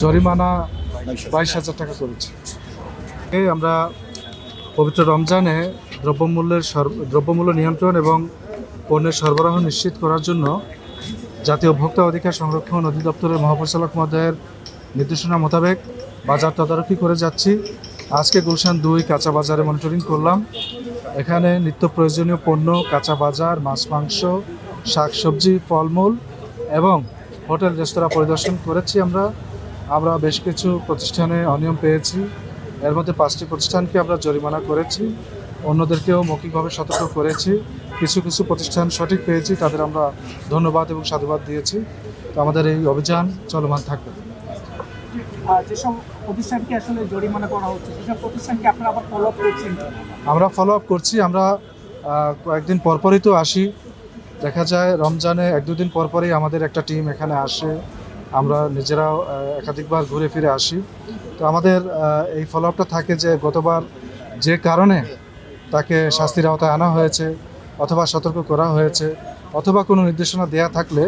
জরিমানা 22,000 টাকা করেছে। আমরা পবিত্র রমজানে দ্রব্যমূল্য নিয়ন্ত্রণ এবং পণ্যের সরবরাহ নিশ্চিত করার জন্য জাতীয় ভোক্তা অধিকার সংরক্ষণ অধিদপ্তরের মহাপরিচালক মহোদয়ের নির্দেশনা মোতাবেক বাজার তদারকি করে যাচ্ছি। আজকে গুলশান 2 কাঁচা বাজারে মনিটরিং করলাম। এখানে নিত্য প্রয়োজনীয় পণ্য, কাঁচা বাজার, মাছ মাংস, শাকসবজি, ফলমূল এবং হোটেল রেস্তোরাঁ পরিদর্শন করেছি। আমরা বেশ কিছু প্রতিষ্ঠানে অনিয়ম পেয়েছি। এর মধ্যে 5টি প্রতিষ্ঠানকে আমরা জরিমানা করেছি, অন্যদেরকেও মৌখিকভাবে সতর্ক করেছি। কিছু কিছু প্রতিষ্ঠান সঠিক পেয়েছি, তাদের আমরা ধন্যবাদ এবং সাধুবাদ দিয়েছি। তো আমাদের এই অভিযান চলমান থাকবে। যেসব প্রতিষ্ঠানকে আসলে জরিমানা করা হচ্ছে, সেসব প্রতিষ্ঠানকে আপনারা আবার ফলো আপ করছেন? আমরা ফলো আপ করছি। আমরা কয়েকদিন পরপরই তো আসি। দেখা যায় রমজানে 1-2 দিন পরপরই আমাদের একটা টিম এখানে আসে। আমরা নিজেরাও একাধিকবার ঘুরে ফিরে আসি। তো আমাদের এই ফলো আপটা থাকে যে গতবার যে কারণে তাকে শাস্তির আওতায় আনা হয়েছে অথবা সতর্ক করা হয়েছে অথবা কোনো নির্দেশনা দেয়া থাকলে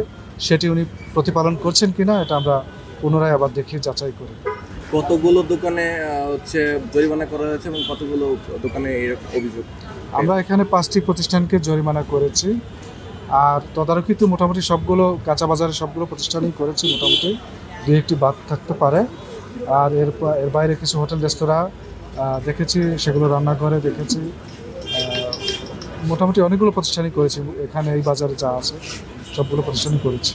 সেটি উনি প্রতিপালন করছেন কিনা এটা আমরা পুনরায় আবার দেখি, যাচাই করি। কতগুলো দোকানে জরিমানা করা হয়েছে এবং কতগুলো দোকানে এরকম অভিযোগ? আমরা এখানে 5টি প্রতিষ্ঠানকে জরিমানা করেছি। আর তদারকি তো মোটামুটি সবগুলো কাঁচা বাজারে সবগুলো প্রতিষ্ঠানই করেছি, মোটামুটি 2-1টি বাদ থাকতে পারে। আর এর বাইরে কিছু হোটেল রেস্তোরাঁ দেখেছি, সেগুলো রান্নাঘরে দেখেছি। মোটামুটি অনেকগুলো প্রতিষ্ঠানই করেছি। এখানে এই বাজারে যা আছে সবগুলো প্রতিষ্ঠানই করেছি।